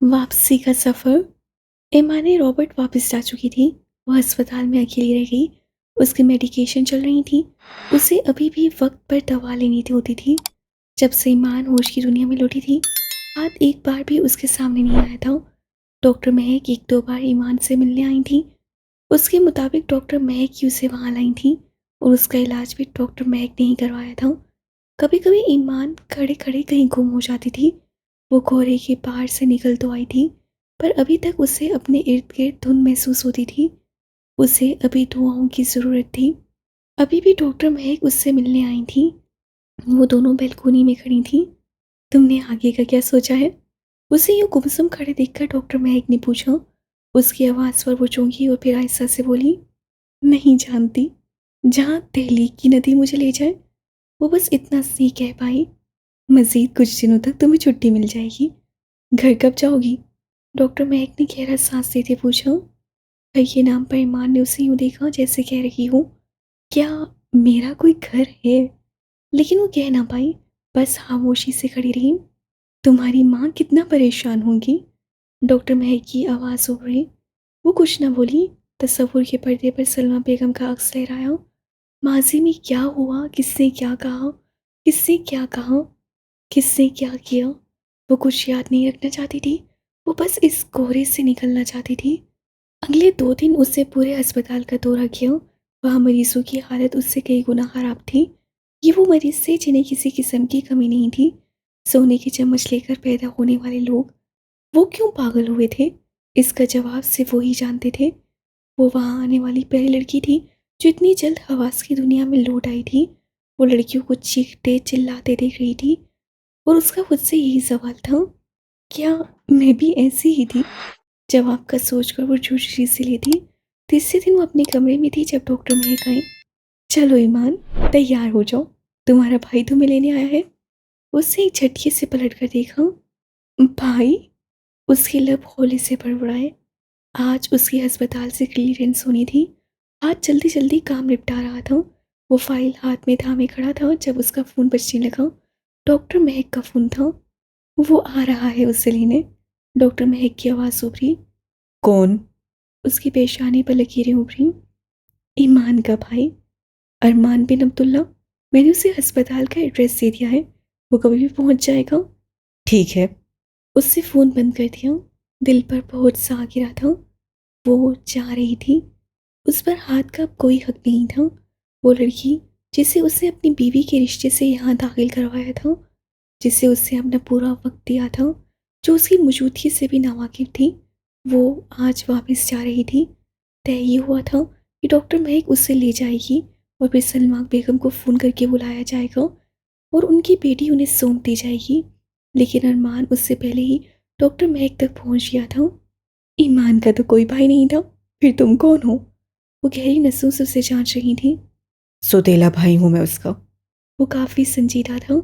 वापसी का सफ़र। एमा ने रॉबर्ट वापस जा चुकी थी। वो अस्पताल में अकेली रह गई। उसकी मेडिकेशन चल रही थी। उसे अभी भी वक्त पर दवा लेनी होती थी। जब से ईमान होश की दुनिया में लौटी थी, हाथ एक बार भी उसके सामने नहीं आया था। डॉक्टर महक एक दो बार ईमान से मिलने आई थी। उसके मुताबिक डॉक्टर महक ही उसे वहाँ लाई थी और उसका इलाज भी डॉक्टर महक ने ही करवाया था। कभी कभी ईमान खड़े खड़े कहीं गुम हो जाती थी। वो कोहरे के पार से निकल तो आई थी, पर अभी तक उसे अपने इर्द गिर्द धुंध महसूस होती थी। उसे अभी दुआओं की ज़रूरत थी। अभी भी डॉक्टर महक उससे मिलने आई थी। वो दोनों बैल्कोनी में खड़ी थी। तुमने आगे का क्या सोचा है? उसे यूं गुमसुम खड़े देखकर डॉक्टर महक ने पूछा। उसकी आवाज़ पर वो चौंकी और फिर आहिस्ता से बोली, नहीं जानती। जहाँ तहलीक की नदी मुझे ले जाए। वो बस इतना सी कह पाई। मज़ीद कुछ दिनों तक तुम्हें छुट्टी मिल जाएगी। घर कब जाओगी? डॉक्टर महक ने गहरा सांस लेते पूछा। घर के नाम पर ईमान ने उसे यूं देखा जैसे कह रही हो, क्या मेरा कोई घर है? लेकिन वो कह ना पाई, बस खामोशी से खड़ी रही। तुम्हारी माँ कितना परेशान होंगी? डॉक्टर महक की आवाज़ उभरी। वो कुछ ना बोली। तस्वुर के पर्दे पर सलमा बेगम का अक्स लहराया। माजी में क्या हुआ, किसने क्या कहा, किसने क्या कहा, किसने क्या किया, वो कुछ याद नहीं रखना चाहती थी। वो बस इस कोहरे से निकलना चाहती थी। अगले 2 दिन उससे पूरे अस्पताल का दौरा किया। वहाँ मरीजों की हालत उससे कई गुना खराब थी। ये वो मरीज थे जिन्हें किसी किस्म की कमी नहीं थी। सोने की चम्मच लेकर पैदा होने वाले लोग। वो क्यों पागल हुए थे, इसका जवाब सिर्फ वो ही जानते थे। वो वहाँ आने वाली पहली लड़की थी जो इतनी जल्द हवास की दुनिया में लौट आई थी। वो लड़कियों को चीखते चिल्लाते देख रही थी और उसका खुद से यही सवाल था, क्या मैं भी ऐसी ही थी? जवाब का सोचकर वो झुर्री सी लेती। तीसरे दिन वो अपने कमरे में थी जब डॉक्टर महक आई। चलो ईमान, तैयार हो जाओ, तुम्हारा भाई तुम्हें लेने आया है। उससे एक झटके से पलट कर देखा। भाई? उसके लब होली से बड़बड़ाए। आज उसकी अस्पताल से क्लीयरेंस होनी थी। आज जल्दी जल्दी काम निपटा रहा था। वो फाइल हाथ में थामे खड़ा था जब उसका फ़ोन बजने लगा। डॉक्टर महक का फ़ोन था। वो आ रहा है उसे लेने। डॉक्टर महक की आवाज़ उभरी। कौन? उसकी पेशानी पर लकीरें उभरी। ईमान का भाई, अरमान बिन अब्दुल्ला। मैंने उसे अस्पताल का एड्रेस दे दिया है। वो कभी भी पहुंच जाएगा। ठीक है। उससे फ़ोन बंद कर दिया। दिल पर बहुत सा गिरा था। वो जा रही थी। उस पर हाथ का अब कोई हक नहीं था। वो लड़की जिसे उसने अपनी बीवी के रिश्ते से यहाँ दाखिल करवाया था, जिसे उससे अपना पूरा वक्त दिया था, जो उसकी मौजूदगी से भी नावाकिफ थी, वो आज वापस जा रही थी। तय ये हुआ था कि डॉक्टर महक उससे ले जाएगी और फिर सलमा बेगम को फ़ोन करके बुलाया जाएगा और उनकी बेटी उन्हें सौंप दी जाएगी। लेकिन अरमान उससे पहले ही डॉक्टर महक तक पहुंच गया था। ईमान का तो कोई भाई नहीं था, फिर तुम कौन हो? वो गहरी नसों से उसे जांच रही थी। सौतेला भाई हूँ मैं उसका। वो काफ़ी संजीदा था।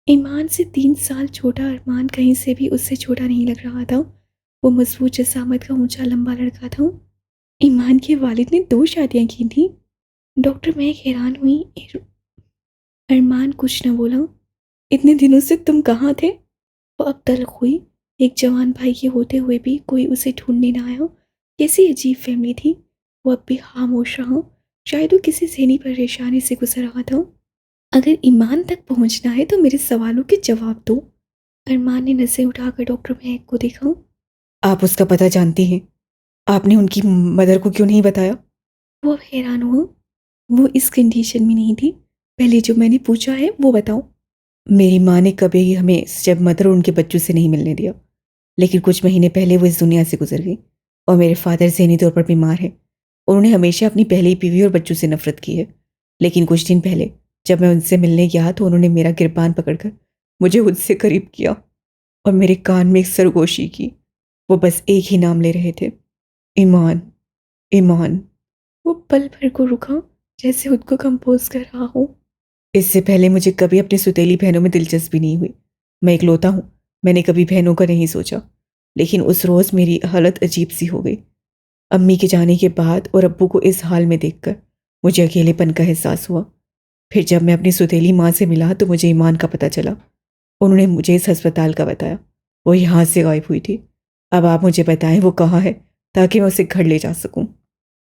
ईमान से 3 साल छोटा अरमान कहीं से भी उससे छोटा नहीं लग रहा था। वो मजबूत जसामत का ऊंचा लंबा लड़का था। ईमान के वालिद ने 2 शादियां की थी। डॉक्टर महक हैरान हुई। अरमान कुछ न बोला। इतने दिनों से तुम कहाँ थे? वो अब तल्ख हुई। एक जवान भाई के होते हुए भी कोई उसे ढूंढने ना आया। कैसी अजीब फैमिली थी। वो अब भी खामोश रहा। शायद वो किसी ज़हनी परेशानी से गुजर रहा था। अगर ईमान तक पहुंचना है तो मेरे सवालों के जवाब दो। अरमान ने नज़रें उठाकर डॉक्टर महक को देखा। आप उसका पता जानती हैं? आपने उनकी मदर को क्यों नहीं बताया? वो अब हैरान हुआ। वो इस कंडीशन में नहीं थी। पहले जो मैंने पूछा है वो बताओ। मेरी माँ ने कभी हमें जब मदर और उनके बच्चों से नहीं मिलने दिया, लेकिन कुछ महीने पहले वो इस दुनिया से गुजर गई। और मेरे फादर ज़हनी तौर पर बीमार है। उन्होंने हमेशा अपनी पहली बीवी और बच्चों से नफरत की है। लेकिन कुछ दिन पहले जब मैं उनसे मिलने गया तो उन्होंने मेरा गिरबान पकड़कर मुझे उससे करीब किया और मेरे कान में एक सरगोशी की। वो बस एक ही नाम ले रहे थे, ईमान, ईमान। वो पल भर को रुका, जैसे खुद को कंपोज कर रहा हो। इससे पहले मुझे कभी अपनी सुतेली बहनों में दिलचस्पी नहीं हुई। मैं इकलौता हूँ, मैंने कभी बहनों का नहीं सोचा। लेकिन उस रोज़ मेरी हालत अजीब सी हो गई। अम्मी के जाने के बाद और अब्बू को इस हाल में देखकर मुझे अकेलेपन का एहसास हुआ। फिर जब मैं अपनी सुतेली माँ से मिला तो मुझे ईमान का पता चला। उन्होंने मुझे इस अस्पताल का बताया। वो यहाँ से गायब हुई थी। अब आप मुझे बताएं वो कहाँ है, ताकि मैं उसे घर ले जा सकूं।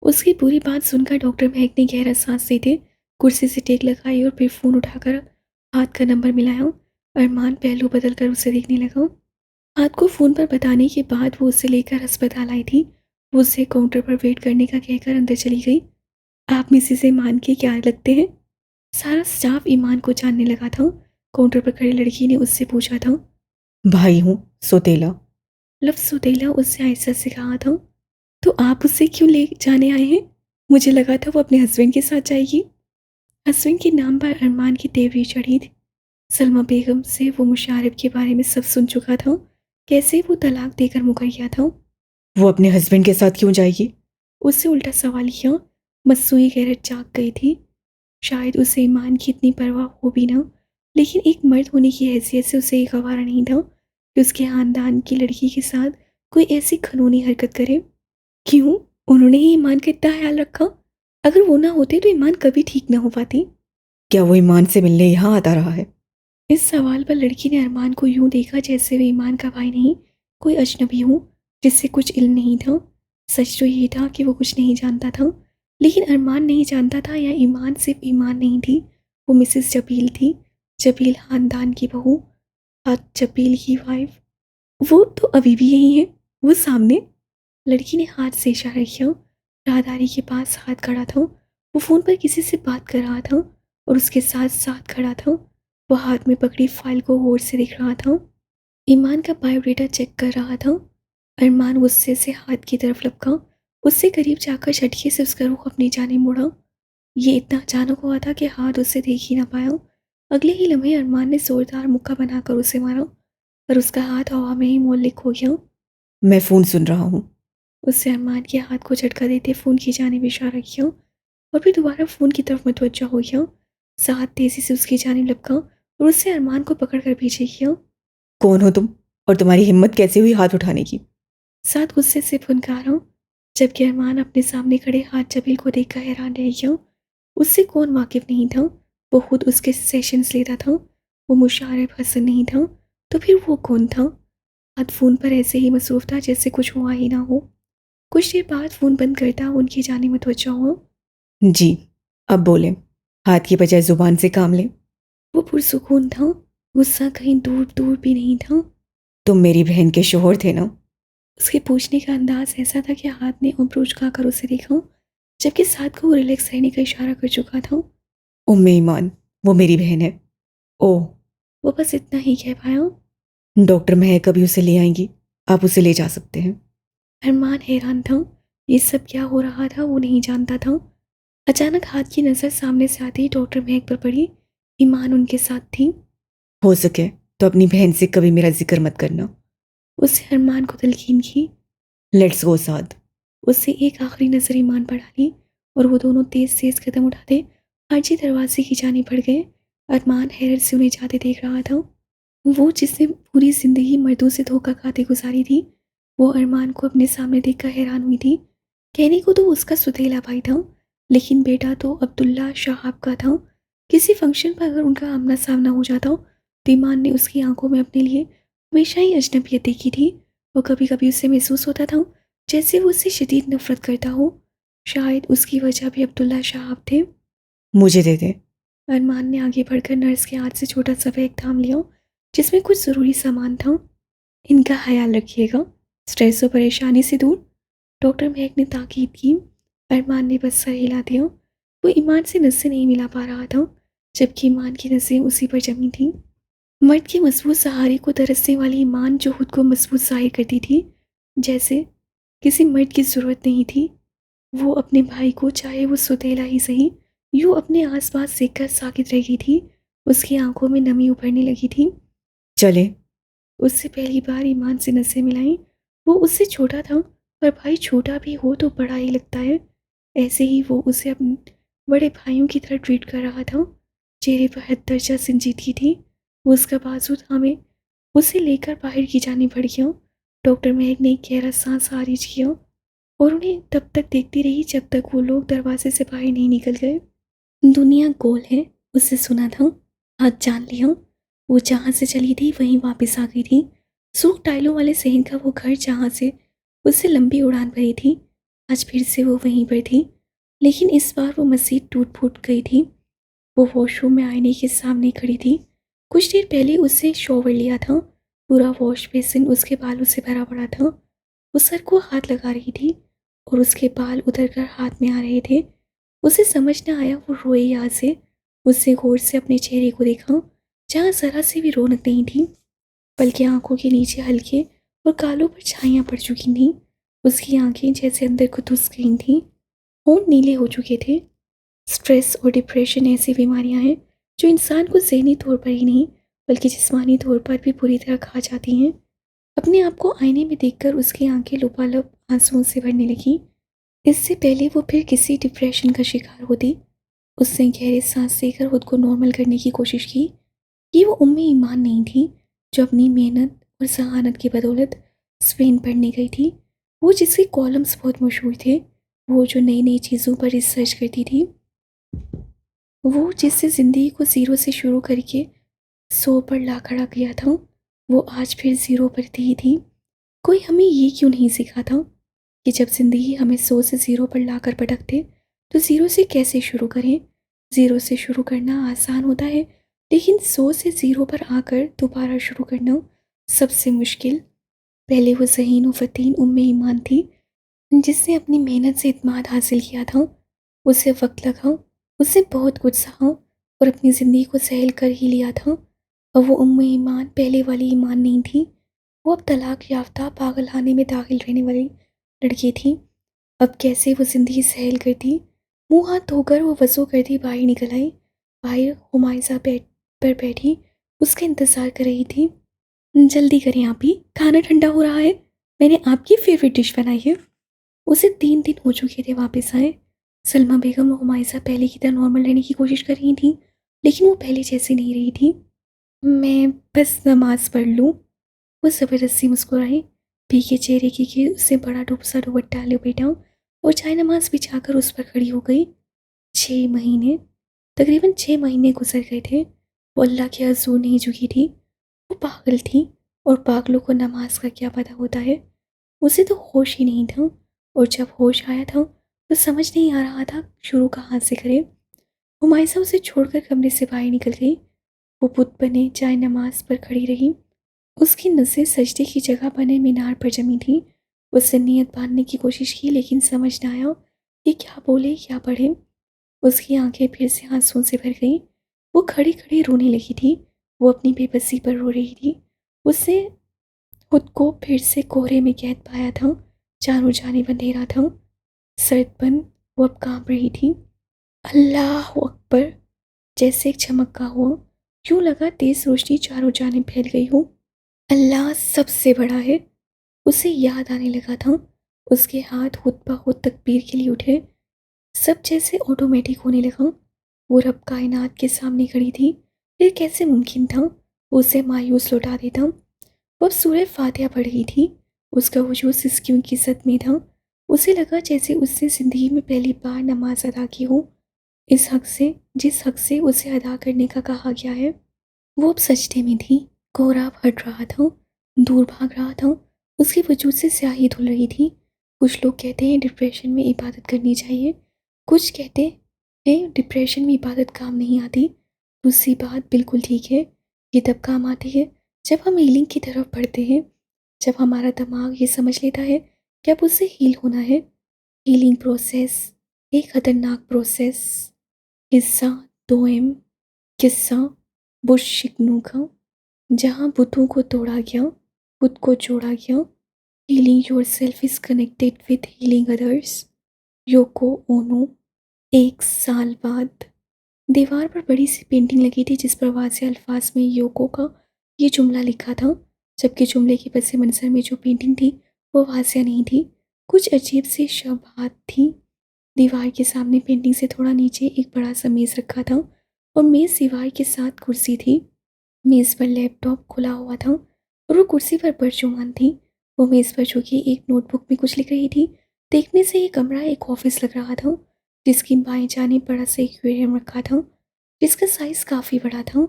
उसकी पूरी बात सुनकर डॉक्टर महक ने गहरा सांस लेते कुर्सी से टेक लगाई और फिर फ़ोन उठाकर हाथ का नंबर मिलाया। अरमान पहलू बदल कर उसे देखने लगा। हाथ को फ़ोन पर बताने के बाद वो उसे लेकर अस्पताल आई थी। वो उसे काउंटर पर वेट करने का कहकर अंदर चली गई। आप मिसेस ईमान के क्या लगते हैं? सारा स्टाफ ईमान को जानने लगा था। काउंटर पर खड़ी लड़की ने उससे पूछा था। भाई हूँ, सोतेला। लफ्ज़ सुतेला उससे आहिस्ता से कहा था। तो आप उसे क्यों ले जाने आए हैं? मुझे लगा था वो अपने हस्बैंड के साथ जाएगी। हस्बैंड के नाम पर अरमान की देवरी चढ़ी थी। सलमा बेगम से वो मुशारिफ के बारे में सब सुन चुका था। कैसे वो तलाक देकर मुकर गया था। वो अपने हस्बैंड के साथ क्यों जाएगी? उससे उल्टा सवाल किया। मसूई गैरत जाग गई थी। शायद उसे ईमान की इतनी परवाह हो भी ना, लेकिन एक मर्द होने की हैसियत से उसे ये गवारा नहीं था कि उसके खानदान की लड़की के साथ कोई ऐसी खनूनी हरकत करे। क्यों? उन्होंने ही ईमान का इतना ख्याल रखा। अगर वो ना होते तो ईमान कभी ठीक ना हो पाती। क्या वो ईमान से मिलने यहाँ आता रहा है? इस सवाल पर लड़की ने अरमान को यूं देखा जैसे वे ईमान का भाई नहीं, कोई अजनबी हो जिससे कुछ इल्म नहीं था। सच तो ये था कि वो कुछ नहीं जानता था, लेकिन अरमान नहीं जानता था या ईमान सिर्फ ईमान नहीं थी, वो मिसेस जबील थी। जबील खानदान की बहू, आज जबील की वाइफ। वो तो अभी भी यही है, वो सामने। लड़की ने हाथ से इशारा किया। राहदारी के पास हाथ खड़ा था। वो फ़ोन पर किसी से बात कर रहा था और उसके साथ साथ खड़ा था। वो हाथ में पकड़ी फाइल को गौर से देख रहा था। ईमान का बायोडेटा चेक कर रहा था। अरमान गुस्से से हाथ की तरफ लपका। उससे करीब जाकर झटके से उसका रुख अपनी जाने मोड़ा। ये इतना अचानक हुआ था कि हाथ उससे देख ही ना पाया। अगले ही लम्हे अरमान ने जोरदार मुक्का बनाकर उसे मारा, पर उसका हाथ हवा में ही मोलिक हो गया। मैं फ़ोन सुन रहा हूँ। उससे अरमान के हाथ को झटका देते फ़ोन की जानिब इशारा किया और फिर दोबारा फ़ोन की तरफ मुतवज्जा हो गया। साथ तेज़ी से उसकी जानिब लपका और उससे अरमान को पकड़कर पीछे किया। कौन हो तुम, और तुम्हारी हिम्मत कैसे हुई हाथ उठाने की? साथ गुस्से से फुनकारा, जबकि अरमान अपने सामने खड़े हाथ जबील को देखकर हैरान रह गया। उससे कौन वाकिफ नहीं था? वो खुद उसके सेशंस लेता था। वो मुशारिफ हसन नहीं था, तो फिर वो कौन था? हाथ फ़ोन पर ऐसे ही मसरूफ़ था जैसे कुछ हुआ ही ना हो। कुछ देर बाद फ़ोन बंद करता उनकी जानिब मुतवज्जा हुआ। जी, अब बोले। हाथ की बजाय जुबान से काम लें। वो पुरसुकून था। गुस्सा कहीं दूर दूर भी नहीं था। तुम मेरी बहन के शोहर थे ना? उसके पूछने का अंदाज ऐसा था कि हाथ ने अप्रोच उठाकर उसे देखा, जबकि साथ को वो रिलैक्स रहने का इशारा कर चुका था। उम्मे ईमान, वो मेरी बहन है। ओह। वो बस इतना ही कह पाया। डॉक्टर महक अभी उसे ले आएंगी, आप उसे ले जा सकते हैं। अरमान हैरान था। ये सब क्या हो रहा था वो नहीं जानता था। अचानक हाथ की नज़र सामने से आते ही डॉक्टर महक पर पड़ी। ईमान उनके साथ थी। हो सके तो अपनी बहन से कभी मेरा जिक्र मत करना। उससे अरमान को तलकीन की। लेट्स गो साथ। उससे एक आखिरी नज़र ईमान पर डाली और वो दोनों तेज तेज कदम उठाते आरजी दरवाजे की जानिब बढ़ गए। अरमान हैरत से उन्हें जाते देख रहा था। वो जिसने पूरी जिंदगी मर्दों से धोखा खाते गुजारी थी, वो अरमान को अपने सामने देखकर हैरान हुई थी। कहने को तो उसका सुतीला भाई था, लेकिन बेटा तो अब्दुल्ला शाहाब का था। किसी फंक्शन पर अगर उनका आमना सामना हो जाता तो ईमान ने उसकी आंखों में अपने लिए हमेशा ही अजनबियत देखी थी। वो कभी कभी उससे महसूस होता था जैसे वो उससे शदीद नफरत करता हो। शायद उसकी वजह भी अब्दुल्ला शाहाब थे। मुझे दे दे। अरमान ने आगे बढ़कर नर्स के हाथ से छोटा सा बैग थाम लिया, जिसमें कुछ ज़रूरी सामान था। इनका ख्याल रखिएगा, स्ट्रेस और परेशानी से दूर। डॉक्टर महक ने ताकीद की। अरमान ने बस सर हिला दिया। वो ईमान से नसें नहीं मिला पा रहा था, जबकि ईमान की नसें उसी पर जमी थीं। मर्द के मजबूत सहारे को तरसने वाली ईमान जो खुद को मजबूत जाहिर करती थी, जैसे किसी मर्द की ज़रूरत नहीं थी। वो अपने भाई को, चाहे वो सुतेला ही सही, यूं अपने आसपास देखकर साकित रह गई थी। उसकी आंखों में नमी उभरने लगी थी। चले। उससे पहली बार ईमान से नसें मिलाई। वो उससे छोटा था, पर भाई छोटा भी हो तो बड़ा ही लगता है। ऐसे ही वो उसे अपने बड़े भाइयों की तरह ट्रीट कर रहा था। चेहरे पर हद दर्जा संजीदगी थी। वो उसका बाजू थामे उसे लेकर बाहर की जाने बढ़ गया। डॉक्टर महक ने एक गहरा सांस खारिज किया और उन्हें तब तक देखती रही जब तक वो लोग दरवाजे से बाहर नहीं निकल गए। दुनिया गोल है, उससे सुना था। आज जान लिया। वो जहाँ से चली थी वहीं वापस आ गई थी। सूख टाइलों वाले शहर का वो घर जहाँ से उससे लंबी उड़ान भरी थी, आज फिर से वो वहीं पर थी। लेकिन इस बार वो मज़ीद टूट-फूट गई थी। वो वॉशरूम में आईने के सामने खड़ी थी। कुछ देर पहले उससे शॉवर लिया था। पूरा वॉश बेसिन उसके बालों से भरा पड़ा था। वो सर को हाथ लगा रही थी और उसके बाल उतर कर हाथ में आ रहे थे। उसे समझ न आया वो रोए यहाँ से। उसने गौर से अपने चेहरे को देखा, जहाँ ज़रा सी भी रौनक नहीं थी, बल्कि आंखों के नीचे हल्के और गालों पर छाइयाँ पड़ चुकी थीं। उसकी आंखें जैसे अंदर को धुस गई थीं, होंठ नीले हो चुके थे। स्ट्रेस और डिप्रेशन ऐसी बीमारियां हैं जो इंसान को ज़हनी तौर पर ही नहीं, बल्कि जिस्मानी तौर पर भी बुरी तरह खा जाती हैं। अपने आप को आईने में देखकर उसकी आंखें लबालब आंसुओं से भरने लगीं। इससे पहले वो फिर किसी डिप्रेशन का शिकार होती, उसने गहरे सांस लेकर खुद को नॉर्मल करने की कोशिश की। ये वो उम्मे ईमान नहीं थी जो अपनी मेहनत और जहानत की बदौलत स्पेन पढ़ने गई थी। वो जिसके कॉलम्स बहुत मशहूर थे, वो जो नई नई चीज़ों पर रिसर्च करती थी, वो जिससे ज़िंदगी को ज़ीरो से शुरू करके 100 पर ला खड़ा किया था, वो आज फिर ज़ीरो पर थी। कोई हमें ये क्यों नहीं सिखा था कि जब ज़िंदगी हमें 100 से ज़ीरो पर लाकर पटकते, तो ज़ीरो से कैसे शुरू करें? ज़ीरो से शुरू करना आसान होता है, लेकिन 100 से ज़ीरो पर आकर दोबारा शुरू करना सबसे मुश्किल। पहले वो ज़हीन व फ़तीन उम्मे ईमान थी, जिसने अपनी मेहनत से इत्मीनान हासिल किया था। उसे वक़्त लगा, उसने बहुत कुछ सहा और अपनी ज़िंदगी को सहल कर ही लिया था। और वो उम्मे ईमान पहले वाली ईमान नहीं थी। वो अब तलाक याफ्ता पागलखाने में दाखिल रहने वाली लड़की थी। अब कैसे वो ज़िंदगी सहल करती? मुँह हाथ धोकर वो वज़ू करती बाहर निकल आई। बाहर हुमायसा बेड पर बैठी उसका इंतज़ार कर रही थी। जल्दी करें आप ही, खाना ठंडा हो रहा है। मैंने आपकी फ़ेवरेट डिश बनाई है। उसे 3 दिन हो चुके थे वापस आए। सलमा बेगम और हुमायसा पहले की तरह नॉर्मल रहने की कोशिश कर रही थीं, लेकिन वो पहले जैसी नहीं रही थी। मैं बस नमाज़ पढ़ लूँ। वो ज़बरदस्ती मुस्कुराई। भीगे चेहरे की कि उससे बड़ा डूबसा दुपट्टा लपेटा और चाय नमाज़ बिछाकर उस पर खड़ी हो गई। 6 महीने, तकरीबन 6 महीने गुज़र गए थे। वो अल्लाह के हज़ूर नहीं झुकी थी। वो पागल थी और पागलों को नमाज का क्या पता होता है। उसे तो होश ही नहीं था और जब होश आया था तो समझ नहीं आ रहा था शुरू कहाँ से करे। हुमायसा उसे छोड़कर कमरे से बाहर निकल गई। वो बुत बने चाय नमाज पर खड़ी रही। उसकी नज़रें सजदे की जगह बने मीनार पर जमी थी। उसने नियत बांधने की कोशिश की, लेकिन समझ ना आया कि क्या बोले क्या पढ़े। उसकी आंखें फिर से आंसुओं से भर गईं। वो खड़ी खड़ी रोने लगी थी। वो अपनी बेबसी पर रो रही थी। उसने खुद को फिर से कोहरे में कैद पाया था। चारों जानिब अंधेरा था। सर्द वो अब कांप रही थी। अल्लाह अकबर! जैसे एक झमक्का हुआ, यूं लगा तेज रोशनी चारों जानिब फैल गई हो। अल्लाह सबसे बड़ा है। उसे याद आने लगा था। उसके हाथ खुद ब खुद तकबीर के लिए उठे। सब जैसे ऑटोमेटिक होने लगा। वो रब कायनात के सामने खड़ी थी। फिर कैसे मुमकिन था वो उसे मायूस लौटा देता? वो अब सूरह फातिहा पढ़ रही थी। उसका वजूद सिसकियों की सद में था। उसे लगा जैसे उसने ज़िंदगी में पहली बार नमाज अदा की हो, इस हक से जिस हक से उसे अदा करने का कहा गया है। वो अब सजदे में थी। कोहराब हट रहा था, दूर भाग रहा था। उसके वजूद से स्याही धुल रही थी। कुछ लोग कहते हैं डिप्रेशन में इबादत करनी चाहिए, कुछ कहते हैं डिप्रेशन में इबादत काम नहीं आती। दूसरी बात बिल्कुल ठीक है, ये तब काम आती है जब हम हीलिंग की तरफ बढ़ते हैं, जब हमारा दिमाग ये समझ लेता है कि अब उसे हील होना है। हीलिंग प्रोसेस एक खतरनाक प्रोसेस। हिस्सा 2M। किस्सा बुश शिकनू का, जहाँ बुतों को तोड़ा गया, खुद को जोड़ा गया। Healing yourself is connected with healing others. Yoko Ono. 1 साल बाद दीवार पर बड़ी सी पेंटिंग लगी थी जिस पर वाज़ेह अल्फाज में योको का ये जुमला लिखा था, जबकि जुमले के पस मंज़र में जो पेंटिंग थी वो वाज़ेह नहीं थी। कुछ अजीब सी शबहात थी। दीवार के सामने पेंटिंग से थोड़ा नीचे एक बड़ा सा मेज़ रखा था और मेज़ दीवार के साथ कुर्सी थी। मेज़ पर लैपटॉप खुला हुआ था और वो कुर्सी पर परचूमान थी। वो मेज़ पर झुकी एक नोटबुक में कुछ लिख रही थी। देखने से ये कमरा एक ऑफिस लग रहा था, जिसकी बाएं जानिब बड़ा सा एक्वेरियम रखा था, जिसका साइज़ काफ़ी बड़ा था।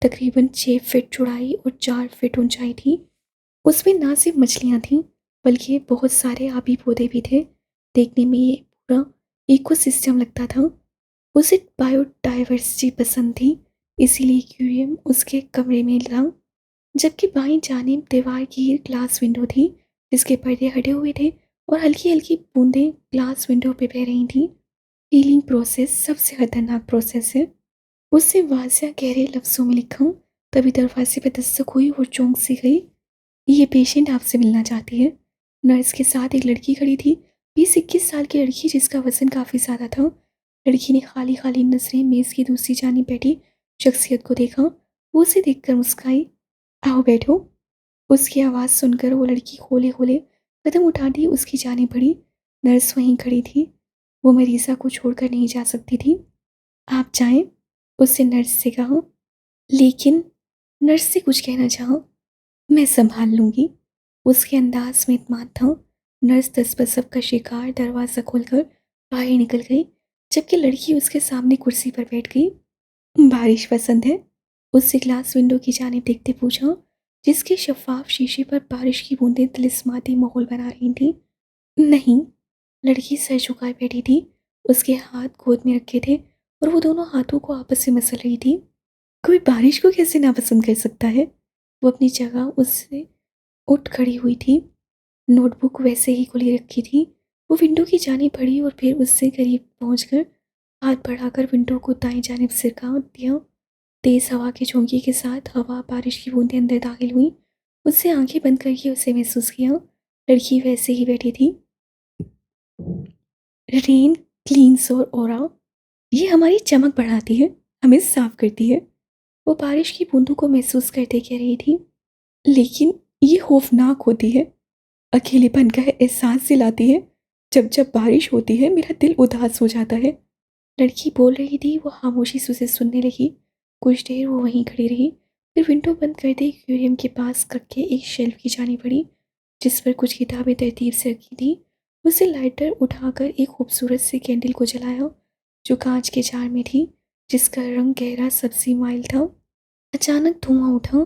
तकरीबन 6 फीट चौड़ाई और 4 फीट ऊंचाई थी। उसमें ना सिर्फ मछलियाँ थीं, बल्कि बहुत सारे आबी पौधे भी थे। देखने में ये पूरा इकोसिस्टम लगता था। उसे बायोडायवर्सिटी पसंद थी, इसीलिए एक्वेरियम उसके कमरे में था। जबकि बाईं जानिब दीवार की ग्लास विंडो थी, जिसके पर्दे हटे हुए थे और हल्की-हल्की बूंदें ग्लास विंडो पे बह रही थीं। हीलिंग प्रोसेस सबसे खतरनाक प्रोसेस है। उससे वासिया गहरे लफ्ज़ों में लिखा। तभी दरवाजे पर दस्तक हुई और चौंक सी गई। ये पेशेंट आपसे मिलना चाहती है। नर्स के साथ एक लड़की खड़ी थी, 20-21 साल की लड़की जिसका वजन काफ़ी ज़्यादा था। लड़की ने खाली खाली नजरें मेज़ की दूसरी जानिब बैठी शख्सियत को देखा। वो उसे देखकर मुस्काई। आओ बैठो। उसकी आवाज़ सुनकर वो लड़की खोले खोले कदम उठाती उसकी जानिब बढ़ी। नर्स वहीं खड़ी थी। वो मरीज़ा को छोड़कर नहीं जा सकती थी। आप जाएं, उससे नर्स से कहा। लेकिन नर्स से कुछ कहना चाहा। मैं संभाल लूंगी। उसके अंदाज में इत्मीनान था। नर्स दस्तबसब का शिकार दरवाज़ा खोलकर बाहर निकल गई, जबकि लड़की उसके सामने कुर्सी पर बैठ गई। बारिश पसंद है? उससे ग्लास विंडो की जानिब देखते पूछा, जिसके शफाफ शीशे पर बारिश की बूंदें तिलिस्माती माहौल बना रही थीं। नहीं। लड़की सर झुकाए बैठी थी। उसके हाथ गोद में रखे थे और वो दोनों हाथों को आपस में मसल रही थी। कोई बारिश को कैसे नापसंद कर सकता है? वो अपनी जगह उससे उठ खड़ी हुई थी। नोटबुक वैसे ही खुली रखी थी। वो विंडो की जानिब बढ़ी और फिर उससे करीब पहुंचकर हाथ बढ़ाकर विंडो को दाएं जानिब सरका दिया। तेज हवा के झोंके के साथ हवा बारिश की बूंदें अंदर दाखिल हुई। उससे आंखें बंद करके उसे महसूस किया। लड़की वैसे ही बैठी थी। रेन क्लीन्स और ओरा, ये हमारी चमक बढ़ाती है, हमें साफ करती है। वो बारिश की बूंदों को महसूस करते कह रही थी। लेकिन ये खौफनाक होती है, अकेलेपन का एहसास दिलाती है। जब जब बारिश होती है मेरा दिल उदास हो जाता है। लड़की बोल रही थी। वो खामोशी से उसे सुनने लगी। कुछ देर वो वहीं खड़ी रही, फिर विंडो बंद कर दी। एक्वेरियम के पास रखे एक शेल्फ की जानी पड़ी, जिस पर कुछ किताबें तरतीब से रखी थी। उसे लाइटर उठाकर एक खूबसूरत सी कैंडल को जलाया, जो कांच के जार में थी, जिसका रंग गहरा सब्जी माइल था। अचानक धुआं उठा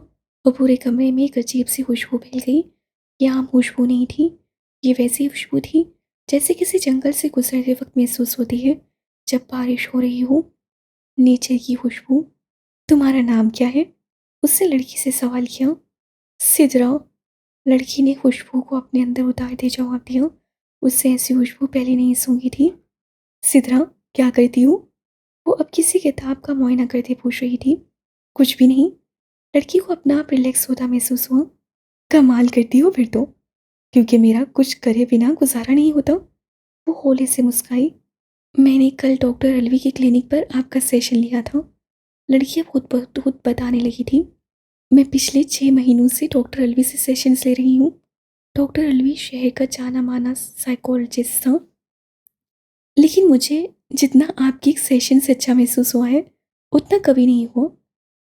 और पूरे कमरे में एक अजीब सी खुशबू फैल गई। ये आम खुशबू नहीं थी। ये वैसी खुशबू थी जैसे किसी जंगल से गुजरते वक्त महसूस होती है जब बारिश हो रही हो। नेचर की खुशबू। तुम्हारा नाम क्या है? उससे लड़की से सवाल किया। सिदरा। लड़की ने खुशबू को अपने अंदर उतारते जवाब दिया। उससे ऐसी खुशबू पहले नहीं सूंघी थी। सिदरा, क्या करती हो? वो अब किसी किताब का मुआयना करते पूछ रही थी। कुछ भी नहीं। लड़की को अपना आप रिलैक्स होता महसूस हुआ। कमाल करती हो फिर तो, क्योंकि मेरा कुछ करे बिना गुजारा नहीं होता। वो होले से मुस्काई। मैंने कल डॉक्टर अलवी की क्लिनिक पर आपका सेशन लिया था। लड़की अब खुद बताने लगी थी। मैं पिछले 6 महीनों से डॉक्टर अलवी से सेशंस ले रही हूँ। डॉक्टर अलवी शहर का जाना माना साइकोलॉजिस्ट था, लेकिन मुझे जितना आपकी एक सेशन से अच्छा महसूस हुआ है, उतना कभी नहीं हुआ।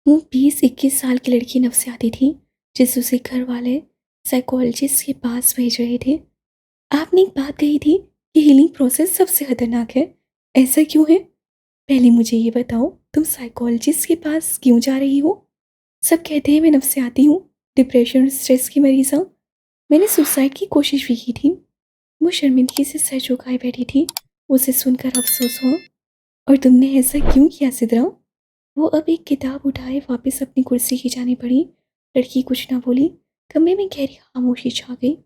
वो 20-21 साल की लड़की नफसियाती थी, जिसे उसे घर वाले साइकोलॉजिस्ट के पास भेज रहे थे। आपने एक बात कही थी कि हीलिंग प्रोसेस सबसे खतरनाक है। ऐसा क्यों है? पहले मुझे ये बताओ, तुम साइकोलॉजिस्ट के पास क्यों जा रही हो? सब कहते हैं मैं नफसियाती हूँ, डिप्रेशन और स्ट्रेस की मरीज़ हूँ। मैंने सुसाइड की कोशिश भी की थी। वो शर्मिंदगी से सर झुकाए बैठी थी। उसे सुनकर अफसोस हुआ। और तुमने ऐसा क्यों किया सिद्रा? वो अब एक किताब उठाए वापस अपनी कुर्सी की जाने पड़ी। लड़की कुछ ना बोली। कमरे में गहरी खामोशी छा गई।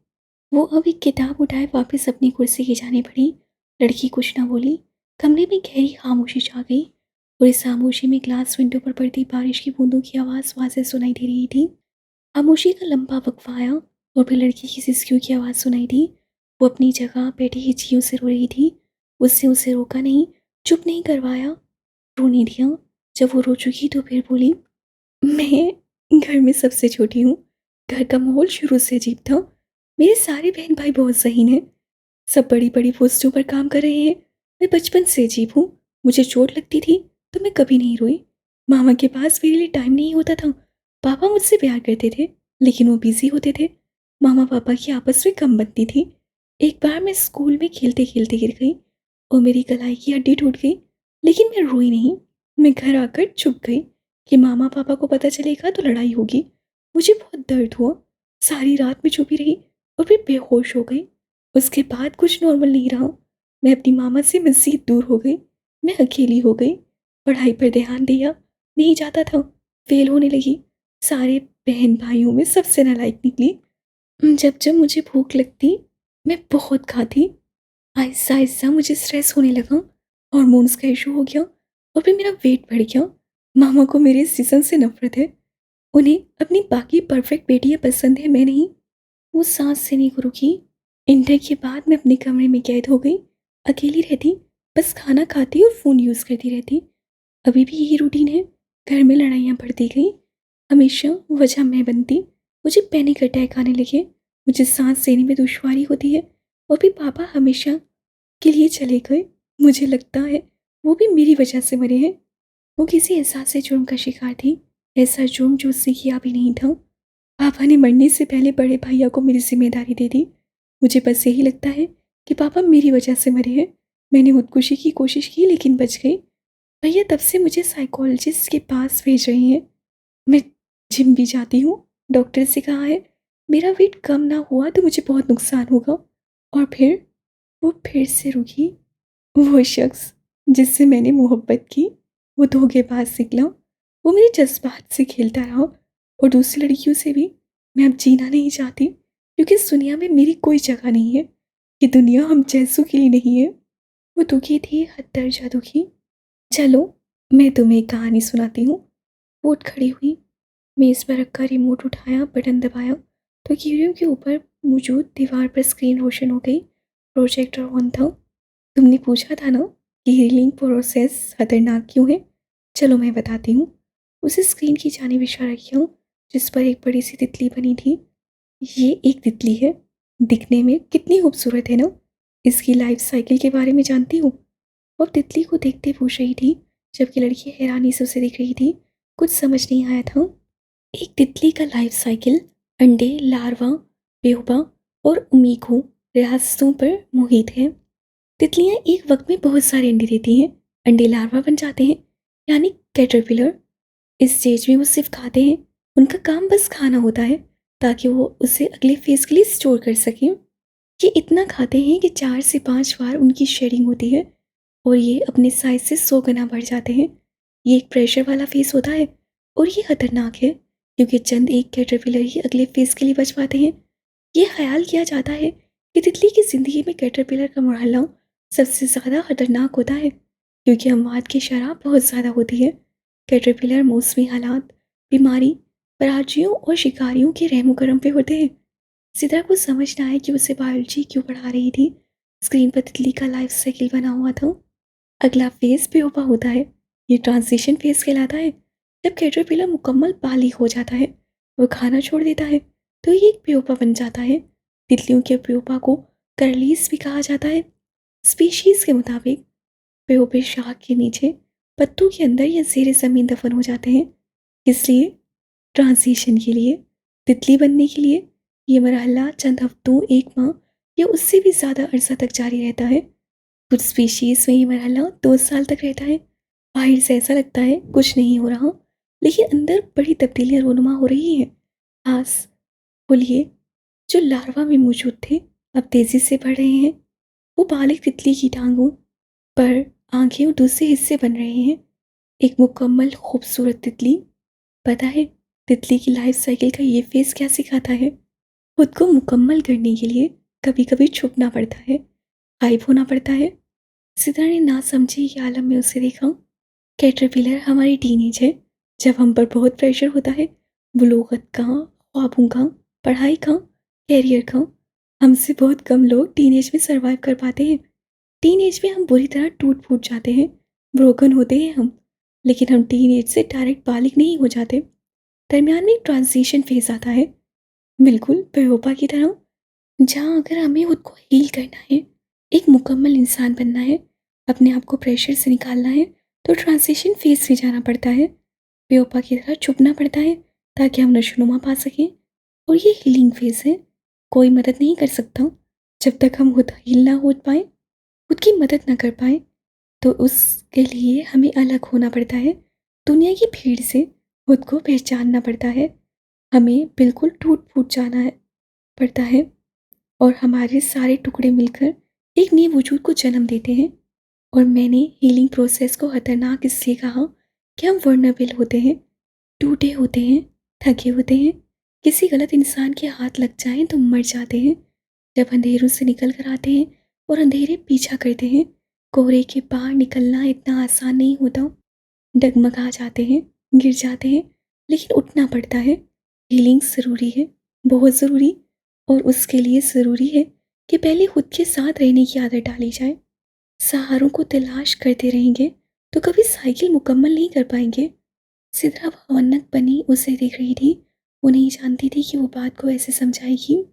वो अब एक किताब उठाए वापस अपनी कुर्सी की जाने पड़ी। लड़की कुछ ना बोली। कमरे में गहरी खामोशी छा गई और इस खामोशी में ग्लास विंडो पर पड़ती बारिश की बूंदों की आवाज़ वाज़ेह सुनाई दे रही थी। खामोशी का लंबा वक्फा आया और फिर लड़की की सिसकियों की आवाज़ सुनाई दी। वो अपनी जगह बैठी हिचकियों से रो रही थी। उससे उसे रोका नहीं, चुप नहीं करवाया, रोने दिया। जब वो रो चुकी तो फिर बोली, मैं घर में सबसे छोटी हूँ। घर का माहौल शुरू से अजीब था। मेरे सारे बहन भाई बहुत ज़हीन हैं, सब बड़ी बड़ी पोस्टों पर काम कर रहे हैं। मैं बचपन से अजीब हूँ। मुझे चोट लगती थी तो मैं कभी नहीं रोई। मामा के पास मेरे लिए टाइम नहीं होता था। पापा मुझसे प्यार करते थे, लेकिन वो बिजी होते थे। मामा पापा की आपस में कम बनती थी। एक बार मैं स्कूल में खेलते खेलते गिर गई और मेरी कलाई की हड्डी टूट गई, लेकिन मैं रोई नहीं। मैं घर आकर चुप गई कि मामा पापा को पता चलेगा तो लड़ाई होगी। मुझे बहुत दर्द हुआ। सारी रात में छुपी रही और फिर बेहोश हो गई। उसके बाद कुछ नॉर्मल नहीं रहा। मैं अपनी मामा से मज़ीद दूर हो गई। मैं अकेली हो गई। पढ़ाई पर ध्यान दिया नहीं जाता था। फेल होने लगी। सारे बहन भाइयों में सबसे नालायक निकली। जब जब मुझे भूख लगती मैं बहुत खाती। आहिस्ता आहिस्ता मुझे स्ट्रेस होने लगा। हॉर्मोन्स का इशू हो गया और फिर मेरा वेट बढ़ गया। मामा को मेरे इस जिस्म से नफरत है। उन्हें अपनी बाकी परफेक्ट बेटियां पसंद है, मैं नहीं। वो सांस से नहीं रुकी। इंटर के बाद मैं अपने कमरे में कैद हो गई। अकेली रहती, बस खाना खाती और फ़ोन यूज़ करती रहती। अभी भी यही रूटीन है। घर में लड़ाइयाँ बढ़ती गई। हमेशा वजह मैं बनती। मुझे पैनिक अटैक आने लगे। मुझे सांस लेने में दुश्वारी होती है। और फिर पापा हमेशा के लिए चले गए। मुझे लगता है वो भी मेरी वजह से मरे हैं। वो किसी एहसास से जुर्म का शिकार थी। ऐसा जुर्म जो उससे किया भी नहीं था। पापा ने मरने से पहले बड़े भैया को मेरी जिम्मेदारी दे दी। मुझे बस यही लगता है कि पापा मेरी वजह से मरे हैं। मैंने खुदकुशी की कोशिश की लेकिन बच गई। भैया तब से मुझे साइकोलॉजिस्ट के पास भेज रहे हैं। मैं जिम भी जाती हूँ। डॉक्टर से कहा है मेरा वेट कम ना हुआ तो मुझे बहुत नुकसान होगा। और फिर वो फिर से रुकी। वो शख्स जिससे मैंने मोहब्बत की वो धोखेबाज निकला। वो मेरे जज्बात से खेलता रहा। और दूसरी लड़कियों से भी मैं अब जीना नहीं चाहती क्योंकि इस दुनिया में मेरी कोई जगह नहीं है। ये दुनिया हम जैसों के लिए नहीं है। वो दुखी थी, हद दर्जा दुखी। चलो मैं तुम्हें एक कहानी सुनाती हूँ। वो उठ खड़ी हुई। मेज़ पर रखा रिमोट उठाया, बटन दबाया तो कीड़ियों के ऊपर मौजूद दीवार पर स्क्रीन रोशन हो गई। प्रोजेक्टर ऑन था। तुमने पूछा था ना कि हीलिंग प्रोसेस खतरनाक क्यों है? चलो मैं बताती हूँ। उसे स्क्रीन की जानिब इशारा किया जिस पर एक बड़ी सी तितली बनी थी। ये एक तितली है। दिखने में कितनी खूबसूरत है ना? इसकी लाइफ साइकिल के बारे में जानती हूँ? वो तितली को देखते पूछ रही थी जबकि लड़की हैरानी से उसे देख रही थी। कुछ समझ नहीं आया था। एक तितली का लाइफ साइकिल अंडे, लार्वा, प्यूपा और उमीको रियासतों पर मुहित है। तितलियां एक वक्त में बहुत सारे अंडे देती हैं। अंडे लार्वा बन जाते हैं यानी कैटरपिलर। इस स्टेज में वो सिर्फ खाते हैं। उनका काम बस खाना होता है ताकि वो उसे अगले फेज के लिए स्टोर कर सकें। ये इतना खाते हैं कि 4 से 5 बार उनकी शेयरिंग होती है और ये अपने साइज से 100 गुना बढ़ जाते हैं। ये एक प्रेशर वाला फेस होता है और ये खतरनाक है क्योंकि चंद एक कैटरपिलर ही अगले फेस के लिए बच पाते हैं। ये ख्याल किया जाता है कि तितली की ज़िंदगी में कैटरपिलर का मरहला सबसे ज़्यादा खतरनाक होता है क्योंकि अमवात की शरह बहुत ज़्यादा होती है। कैटरपिलर मौसमी हालात, बीमारी, पराजियों और शिकारियों के रहमो करम पे होते हैं। सिद्रा को समझ ना आए कि उसे बायोलॉजी क्यों पढ़ा रही थी। स्क्रीन पर तितली का लाइफ साइकिल बना हुआ था। अगला फेज प्यूपा होता है। ये ट्रांजिशन फेज कहलाता है। जब कैटरपिलर मुकम्मल बालिग हो जाता है, वो खाना छोड़ देता है तो ये एक प्यूपा बन जाता है। तितलियों के प्यूपा को करलीस भी कहा जाता है। स्पीशीज के मुताबिक प्यूपे शाख के नीचे पत्तों के अंदर या ज़ेरे ज़मीन दफन हो जाते हैं। इसलिए ट्रांजिशन के लिए, तितली बनने के लिए ये मरहला चंद हफ्तों, 1 माह या उससे भी ज़्यादा अरसा तक जारी रहता है। कुछ स्पीशीज में ये मरहला 2 साल तक रहता है। बाहर से ऐसा लगता है कुछ नहीं हो रहा लेकिन अंदर बड़ी तब्दीलियां रोनुमा हो रही हैं। घास, फुलिए जो लार्वा में मौजूद थे अब तेजी से बढ़ रहे हैं। वो बालिग तितली की टांगों पर आंखें और दूसरे हिस्से बन रहे हैं। एक मुकम्मल खूबसूरत तितली। पता है तितली की लाइफ साइकिल का ये फेस क्या सिखाता है? खुद को मुकम्मल करने के लिए कभी कभी छुपना पड़ता है, गायब होना पड़ता है। सिद्रा ने ना समझे के आलम में उसे देखा। कैटरपिलर हमारी टीनेज है जब हम पर बहुत प्रेशर होता है। बुलूगत का, ख्वाबों का, पढ़ाई का, कैरियर का। हमसे बहुत कम लोग टीनेज में सरवाइव कर पाते हैं। टीनेज में हम बुरी तरह टूट फूट जाते हैं, ब्रोकन होते हैं हम। लेकिन हम टीनेज से डायरेक्ट बालिग नहीं हो जाते। दरमियान में एक ट्रांजिशन फेज आता है, बिल्कुल बेहोपा की तरह, जहाँ अगर हमें खुद को हील करना है, एक मुकम्मल इंसान बनना है, अपने आप को प्रेशर से निकालना है तो ट्रांजिशन फेज में जाना पड़ता है। बेहोपा की तरह छुपना पड़ता है ताकि हम नशोनुमा पा सकें। और ये हीलिंग फेज है। कोई मदद नहीं कर सकता जब तक हम खुद हील ना हो पाए, खुद की मदद ना कर पाए। तो उसके लिए हमें अलग होना पड़ता है। दुनिया की भीड़ से खुद को पहचानना पड़ता है। हमें बिल्कुल टूट-फूट जाना है पड़ता है और हमारे सारे टुकड़े मिलकर एक नए वजूद को जन्म देते हैं। और मैंने हीलिंग प्रोसेस को खतरनाक इसलिए कहा कि हम वल्नरेबल होते हैं, टूटे होते हैं, थके होते हैं। किसी गलत इंसान के हाथ लग जाएँ तो मर जाते हैं। जब अंधेरों से निकल कर आते हैं और अंधेरे पीछा करते हैं, कोहरे के पार निकलना इतना आसान नहीं होता। डगमगा जाते हैं, गिर जाते हैं, लेकिन उठना पड़ता है। हीलिंग ज़रूरी है, बहुत ज़रूरी। और उसके लिए ज़रूरी है कि पहले खुद के साथ रहने की आदत डाली जाए। सहारों को तलाश करते रहेंगे तो कभी साइकिल मुकम्मल नहीं कर पाएंगे। सिद्रा भयानक बनी उसे देख रही थी। वो नहीं जानती थी कि वो बात को ऐसे समझाएगी।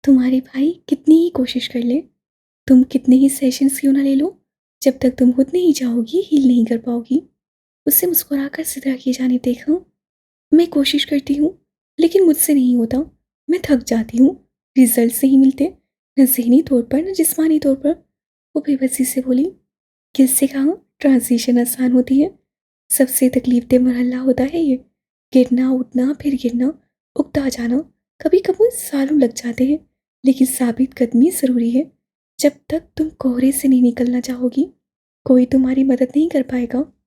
तुम्हारे भाई कितनी ही कोशिश कर ले, तुम कितने ही सेशंस क्यों ना ले लो, जब तक तुम खुद नहीं चाहोगी हील नहीं कर पाओगी। उससे मुस्कुराकर सिद्रा की जाने देखा। मैं कोशिश करती हूँ, लेकिन मुझसे नहीं होता। मैं थक जाती हूँ, रिजल्ट नहीं मिलते, न ज़हनी तौर पर न जिस्मानी तौर पर। वो बेबसी से बोली। किससे कहा ट्रांजिशन आसान होती है? सबसे तकलीफ दह मरहला होता है ये। गिरना, उठना, फिर गिरना, उकता जाना। कभी कभी सालों लग जाते हैं, लेकिन साबित कदमी ज़रूरी है। जब तक तुम कोहरे से नहीं निकलना चाहोगी, कोई तुम्हारी मदद नहीं कर पाएगा।